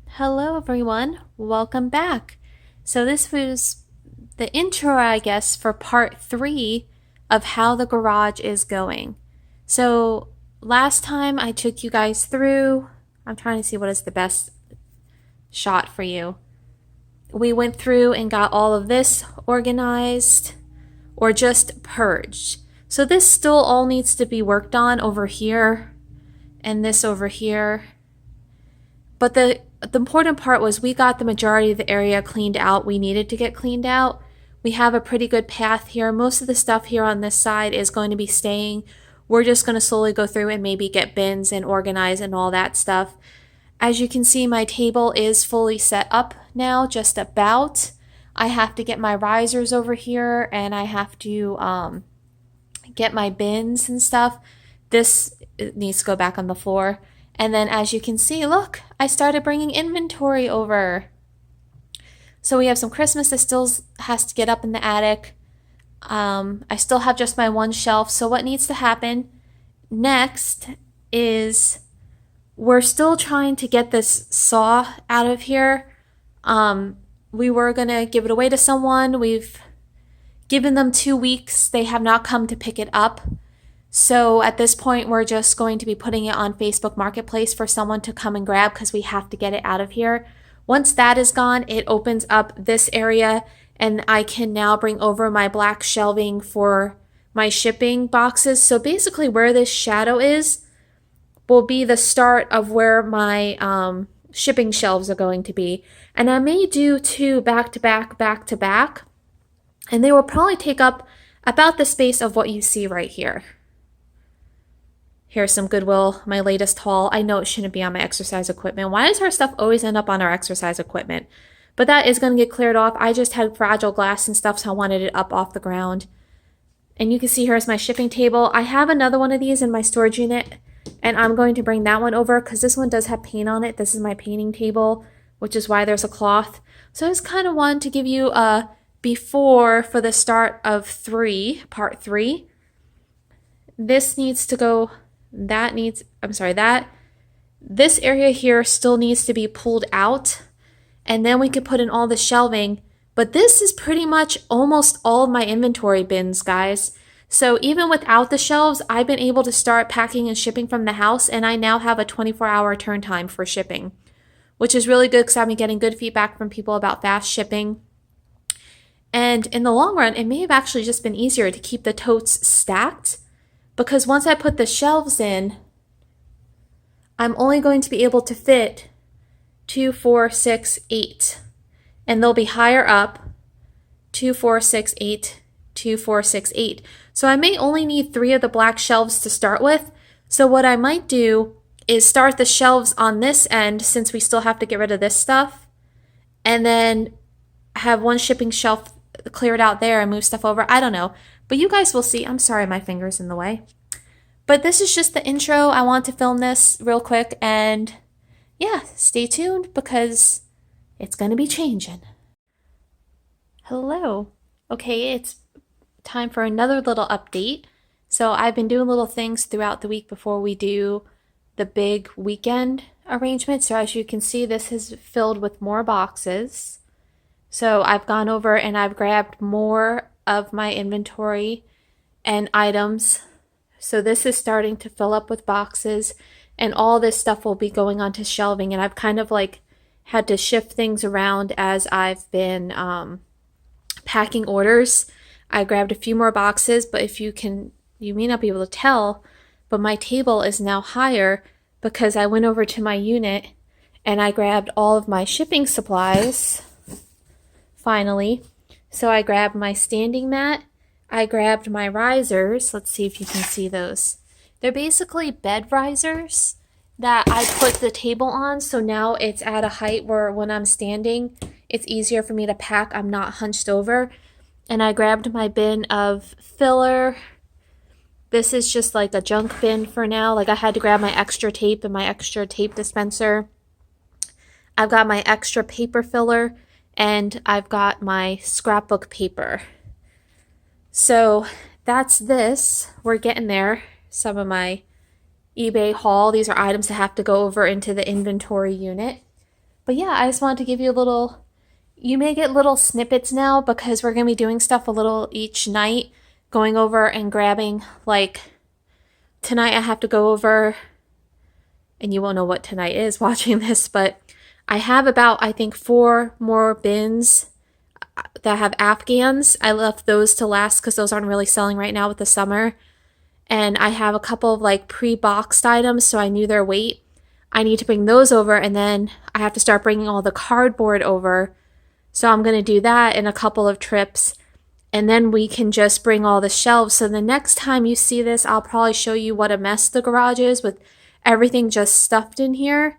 Hello everyone, welcome back. So this was the intro, I guess, for part 3 of how the garage is going. So last time I took you guys through, I'm trying to see what is the best shot for you. We went through and got all of this organized or just purged. So this still all needs to be worked on over here and this over here. But the important part was we got the majority of the area cleaned out we needed to get cleaned out. We have a pretty good path here. Most of the stuff here on this side is going to be staying. We're just going to slowly go through and maybe get bins and organize and all that stuff. As you can see, my table is fully set up now, just about. I have to get my risers over here and I have to get my bins and stuff. This needs to go back on the floor. And then as you can see, look, I started bringing inventory over. So we have some Christmas that still has to get up in the attic. I still have just my one shelf. So what needs to happen next is we're still trying to get this saw out of here. We were going to give it away to someone. We've given them 2 weeks. They have not come to pick it up. So at this point, we're just going to be putting it on Facebook Marketplace for someone to come and grab because we have to get it out of here. Once that is gone, it opens up this area and I can now bring over my black shelving for my shipping boxes. So basically where this shadow is will be the start of where my shipping shelves are going to be. And I may do 2 back to back, and they will probably take up about the space of what you see right here. Here's some Goodwill, my latest haul. I know it shouldn't be on my exercise equipment. Why does our stuff always end up on our exercise equipment? But that is going to get cleared off. I just had fragile glass and stuff, so I wanted it up off the ground. And you can see here's my shipping table. I have another one of these in my storage unit, and I'm going to bring that one over because this one does have paint on it. This is my painting table, which is why there's a cloth. So I just kind of wanted to give you a before for the start of part 3. This needs to go... this area here still needs to be pulled out, and then we could put in all the shelving. But this is pretty much almost all of my inventory bins, guys. So even without the shelves, I've been able to start packing and shipping from the house, and I now have a 24-hour turn time for shipping, which is really good because I've been getting good feedback from people about fast shipping. And in the long run, it may have actually just been easier to keep the totes stacked, because once I put the shelves in, I'm only going to be able to fit 2, 4, 6, 8. And they'll be higher up, 2, 4, 6, 8, 2, 4, 6, 8. So I may only need 3 of the black shelves to start with. So what I might do is start the shelves on this end, since we still have to get rid of this stuff, and then have one shipping shelf cleared out there and move stuff over. I don't know. But you guys will see. I'm sorry, my finger's in the way. But this is just the intro. I want to film this real quick, and yeah, stay tuned because it's going to be changing. Hello. Okay, it's time for another little update. So I've been doing little things throughout the week before we do the big weekend arrangement. So as you can see, this is filled with more boxes. So I've gone over and I've grabbed more of my inventory and items. So this is starting to fill up with boxes, and all this stuff will be going onto shelving. And I've kind of like had to shift things around as I've been packing orders. I grabbed a few more boxes, but you may not be able to tell, but my table is now higher because I went over to my unit and I grabbed all of my shipping supplies. Finally. So I grabbed my standing mat. I grabbed my risers. Let's see if you can see those. They're basically bed risers that I put the table on. So now it's at a height where when I'm standing, it's easier for me to pack. I'm not hunched over. And I grabbed my bin of filler. This is just like a junk bin for now. Like I had to grab my extra tape and my extra tape dispenser. I've got my extra paper filler, and I've got my scrapbook paper. So that's this. We're getting there. Some of my eBay haul. These are items that have to go over into the inventory unit. But yeah, I just wanted to give you a little, you may get little snippets now because we're going to be doing stuff a little each night, going over and grabbing, like tonight I have to go over, and you won't know what tonight is watching this, but I have about, I think, 4 more bins that have Afghans. I left those to last because those aren't really selling right now with the summer. And I have a couple of like pre-boxed items, so I knew their weight. I need to bring those over, and then I have to start bringing all the cardboard over. So I'm going to do that in a couple of trips, and then we can just bring all the shelves. So the next time you see this, I'll probably show you what a mess the garage is with everything just stuffed in here.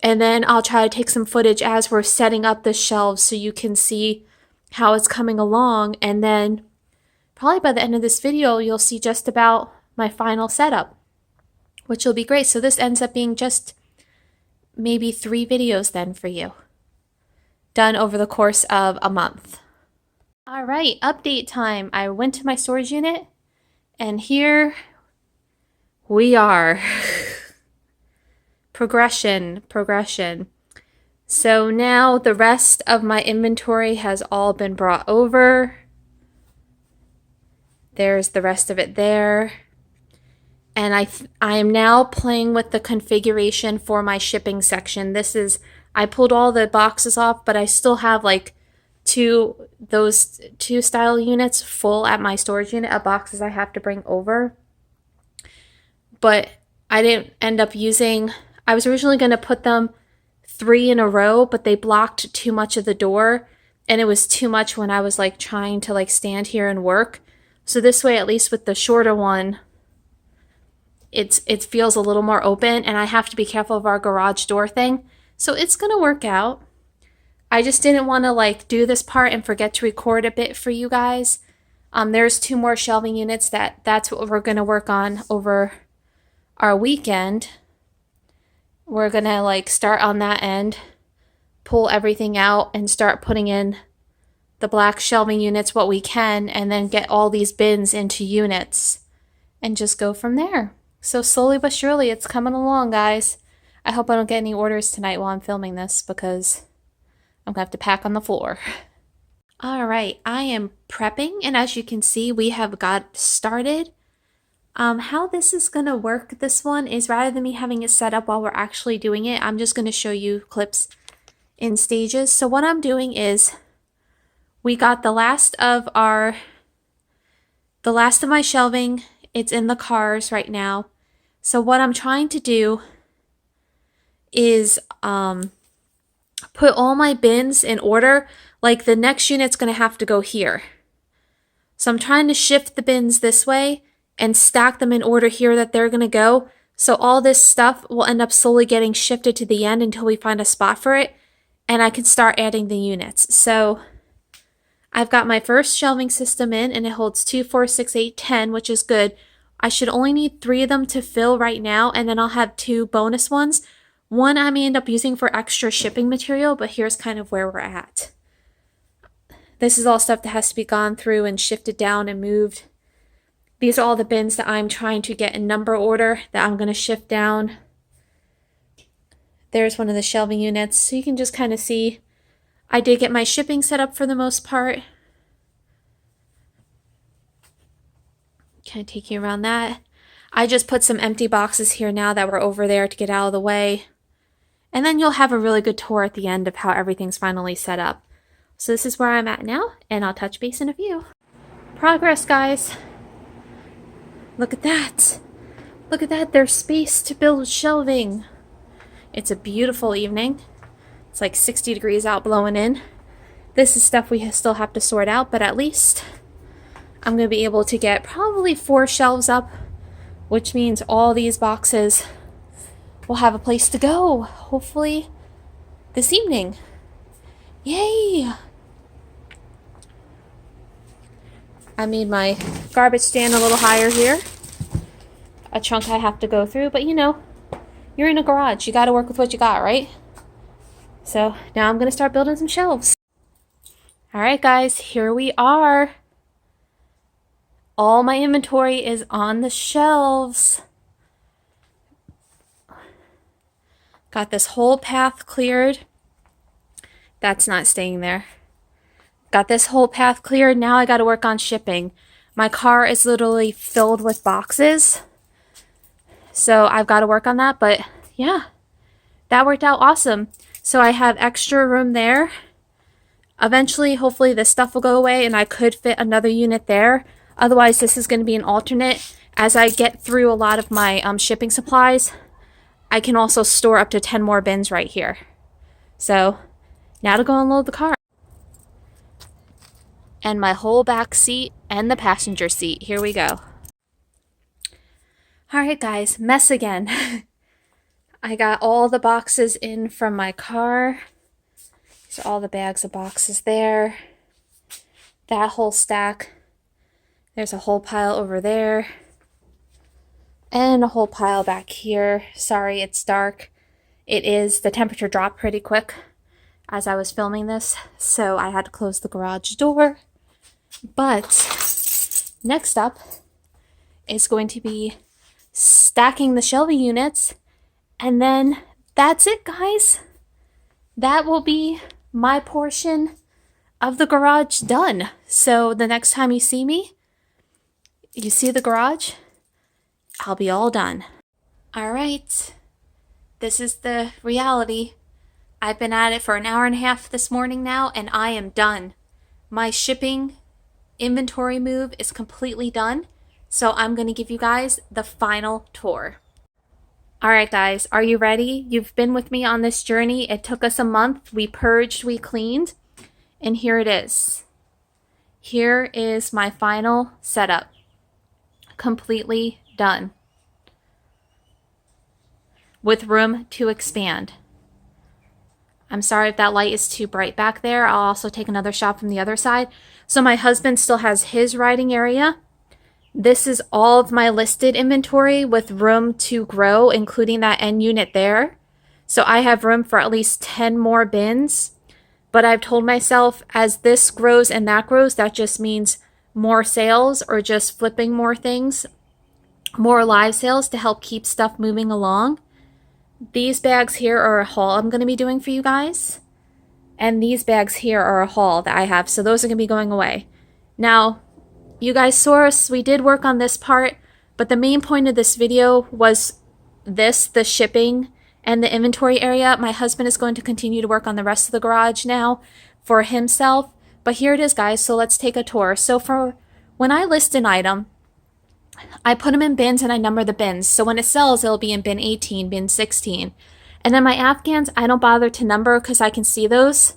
And then I'll try to take some footage as we're setting up the shelves so you can see how it's coming along. And then probably by the end of this video, you'll see just about my final setup, which will be great. So this ends up being just maybe 3 videos then for you, done over the course of a month. All right, update time. I went to my storage unit, and here we are. Progression. So now the rest of my inventory has all been brought over. There's the rest of it there. And I am now playing with the configuration for my shipping section. I pulled all the boxes off, but I still have like those two style units full at my storage unit of boxes I have to bring over. But I didn't end up using, I was originally going to put them 3 in a row, but they blocked too much of the door, and it was too much when I was like trying to like stand here and work. So this way, at least with the shorter one, it feels a little more open, and I have to be careful of our garage door thing. So it's going to work out. I just didn't want to like do this part and forget to record a bit for you guys. There's 2 more shelving units that's what we're going to work on over our weekend. We're going to like start on that end, pull everything out, and start putting in the black shelving units what we can, and then get all these bins into units and just go from there. So slowly but surely it's coming along, guys. I hope I don't get any orders tonight while I'm filming this, because I'm going to have to pack on the floor. All right, I am prepping, and as you can see, we have got started. How this is going to work, this one, is rather than me having it set up while we're actually doing it, I'm just going to show you clips in stages. So what I'm doing is, we got the last of my shelving. It's in the cars right now. So what I'm trying to do is put all my bins in order. Like the next unit's going to have to go here. So I'm trying to shift the bins this way and stack them in order here that they're going to go. So all this stuff will end up slowly getting shifted to the end until we find a spot for it, and I can start adding the units. So I've got my first shelving system in, and it holds 2, 4, 6, 8, 10, which is good. I should only need 3 of them to fill right now, and then I'll have 2 bonus ones. One I may end up using for extra shipping material, but here's kind of where we're at. This is all stuff that has to be gone through and shifted down and moved. These are all the bins that I'm trying to get in number order that I'm going to shift down. There's one of the shelving units, so you can just kind of see. I did get my shipping set up for the most part. Kind of take you around that. I just put some empty boxes here now that were over there to get out of the way. And then you'll have a really good tour at the end of how everything's finally set up. So this is where I'm at now, and I'll touch base in a few. Progress, guys. Look at that. Look at that. There's space to build shelving. It's a beautiful evening. It's like 60 degrees out blowing in. This is stuff we still have to sort out, but at least I'm going to be able to get probably 4 shelves up, which means all these boxes will have a place to go, hopefully this evening. Yay! I made my garbage stand a little higher here. A chunk I have to go through, but you know, you're in a garage. You got to work with what you got, right? So now I'm going to start building some shelves. All right, guys, here we are. All my inventory is on the shelves. Got this whole path cleared. That's not staying there. Got this whole path cleared. Now I got to work on shipping. My car is literally filled with boxes. So I've got to work on that. But yeah, that worked out awesome. So I have extra room there. Eventually, hopefully this stuff will go away and I could fit another unit there. Otherwise, this is going to be an alternate. As I get through a lot of my shipping supplies, I can also store up to 10 more bins right here. So now to go unload the car. And my whole back seat and the passenger seat. Here we go. Alright guys, mess again. I got all the boxes in from my car. These are all the bags of boxes there. That whole stack. There's a whole pile over there. And a whole pile back here. Sorry, it's dark. It is. The temperature dropped pretty quick as I was filming this, so I had to close the garage door. But next up is going to be stacking the shelving units, and then that's it, guys. That will be my portion of the garage done. So the next time you see me, you see the garage, I'll be all done. All right, this is the reality. I've been at it for an hour and a half this morning now, and I am done. My shipping inventory move is completely done, so I'm going to give you guys the final tour. Alright guys, are you ready? You've been with me on this journey. It took us a month. We purged, we cleaned, and here it is. Here is my final setup. Completely done. With room to expand. I'm sorry if that light is too bright back there. I'll also take another shot from the other side. So my husband still has his writing area. This is all of my listed inventory with room to grow, including that end unit there. So I have room for at least 10 more bins. But I've told myself as this grows and that grows, that just means more sales or just flipping more things, more live sales to help keep stuff moving along. These bags here are a haul I'm going to be doing for you guys. And these bags here are a haul that I have. So those are going to be going away. Now, you guys saw us. We did work on this part. But the main point of this video was this, the shipping and the inventory area. My husband is going to continue to work on the rest of the garage now for himself. But here it is, guys. So let's take a tour. So for when I list an item, I put them in bins and I number the bins. So when it sells, it'll be in bin 18, bin 16. And then my Afghans, I don't bother to number because I can see those.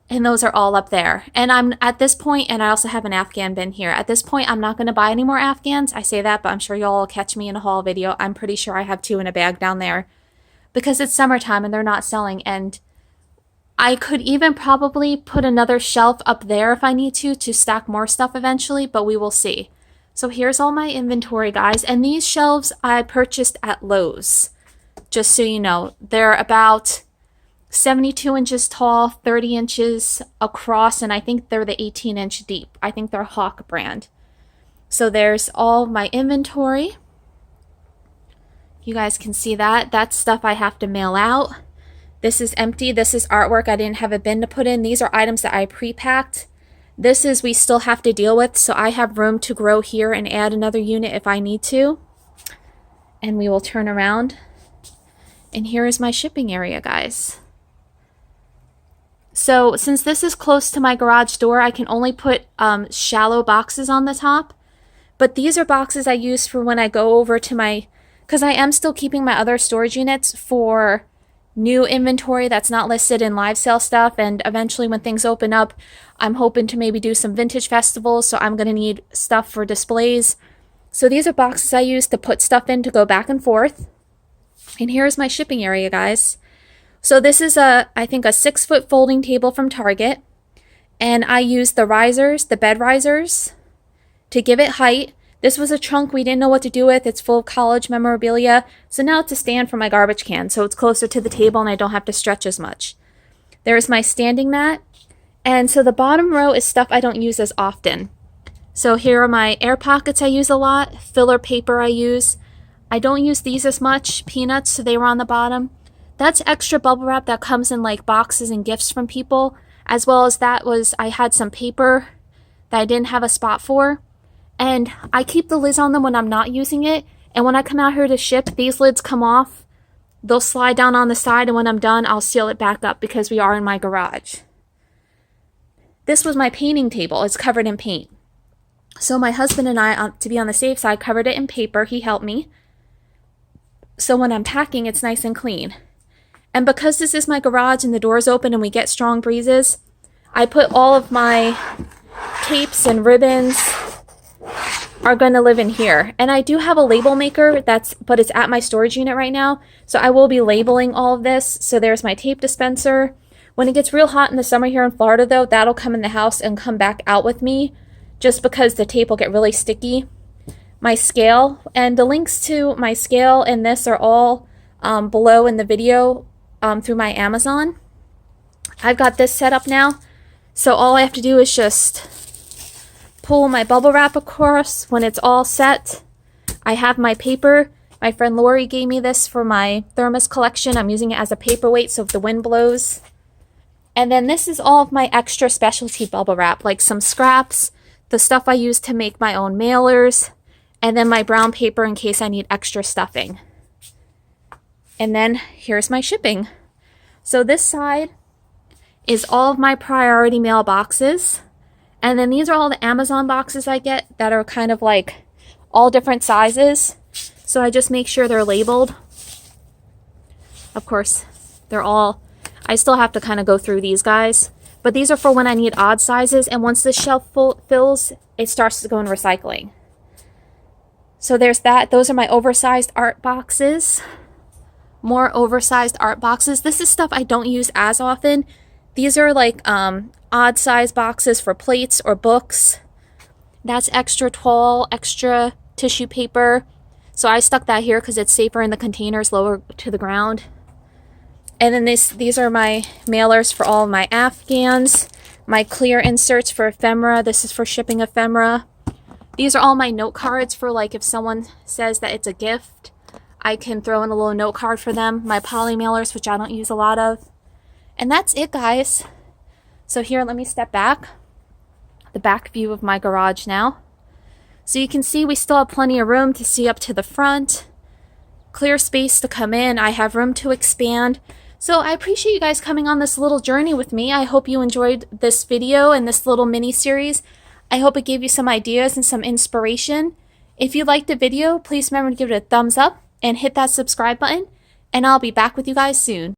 And those are all up there. And I'm at this point, and I also have an Afghan bin here. At this point, I'm not going to buy any more Afghans. I say that, but I'm sure y'all will catch me in a haul video. I'm pretty sure I have 2 in a bag down there. Because it's summertime and they're not selling. And I could even probably put another shelf up there if I need to stack more stuff eventually, but we will see. So here's all my inventory, guys. And these shelves I purchased at Lowe's. Just so you know, they're about 72 inches tall, 30 inches across, and I think they're the 18-inch deep. I think they're Hawk brand. So there's all my inventory. You guys can see that. That's stuff I have to mail out. This is empty. This is artwork I didn't have a bin to put in. These are items that I pre-packed. This is we still have to deal with, so I have room to grow here and add another unit if I need to. And we will turn around. And here is my shipping area, guys. So since this is close to my garage door, I can only put shallow boxes on the top. But these are boxes I use for when I go over to my, because I am still keeping my other storage units for new inventory that's not listed in live sale stuff. And eventually when things open up, I'm hoping to maybe do some vintage festivals. So I'm going to need stuff for displays. So these are boxes I use to put stuff in to go back and forth. And here's my shipping area, guys. So this is I think a 6-foot folding table from Target. And I used the risers, the bed risers, to give it height. This was a trunk we didn't know what to do with. It's full of college memorabilia. So now it's a stand for my garbage can. So it's closer to the table and I don't have to stretch as much. There's my standing mat. And so the bottom row is stuff I don't use as often. So here are my air pockets I use a lot, filler paper I use. I don't use these as much, peanuts, so they were on the bottom. That's extra bubble wrap that comes in like boxes and gifts from people, as well as I had some paper that I didn't have a spot for. And I keep the lids on them when I'm not using it, and when I come out here to ship, these lids come off. They'll slide down on the side, and when I'm done, I'll seal it back up because we are in my garage. This was my painting table. It's covered in paint. So my husband and I, to be on the safe side, covered it in paper. He helped me. So when I'm packing, it's nice and clean. And because this is my garage and the door's open and we get strong breezes, I put all of my tapes and ribbons are going to live in here. And I do have a label maker, but it's at my storage unit right now. So I will be labeling all of this. So there's my tape dispenser. When it gets real hot in the summer here in Florida, though, that'll come in the house and come back out with me just because the tape will get really sticky. My scale, and the links to my scale and this are all below in the video through my Amazon. I've got this set up now. So all I have to do is just pull my bubble wrap across when it's all set. I have my paper. My friend Lori gave me this for my thermos collection. I'm using it as a paperweight so if the wind blows. And then this is all of my extra specialty bubble wrap, like some scraps, the stuff I use to make my own mailers, and then my brown paper in case I need extra stuffing. And then here's my shipping. So this side is all of my priority mail boxes. And then these are all the Amazon boxes I get that are kind of like all different sizes. So I just make sure they're labeled. Of course, I still have to kind of go through these guys. But these are for when I need odd sizes. And once the shelf fills, it starts to go in recycling. So there's that. Those are my oversized art boxes. More oversized art boxes. This is stuff I don't use as often. These are like odd size boxes for plates or books. That's extra tall, extra tissue paper. So I stuck that here because it's safer in the containers lower to the ground. And then these are my mailers for all of my Afghans. My clear inserts for ephemera. This is for shipping ephemera. These are all my note cards for like if someone says that it's a gift, I can throw in a little note card for them. My poly mailers, which I don't use a lot of. And that's it, guys. So here, let me step back. The back view of my garage now. So you can see we still have plenty of room to see up to the front. Clear space to come in. I have room to expand. So I appreciate you guys coming on this little journey with me. I hope you enjoyed this video and this little mini series. I hope it gave you some ideas and some inspiration. If you liked the video, please remember to give it a thumbs up and hit that subscribe button. And I'll be back with you guys soon.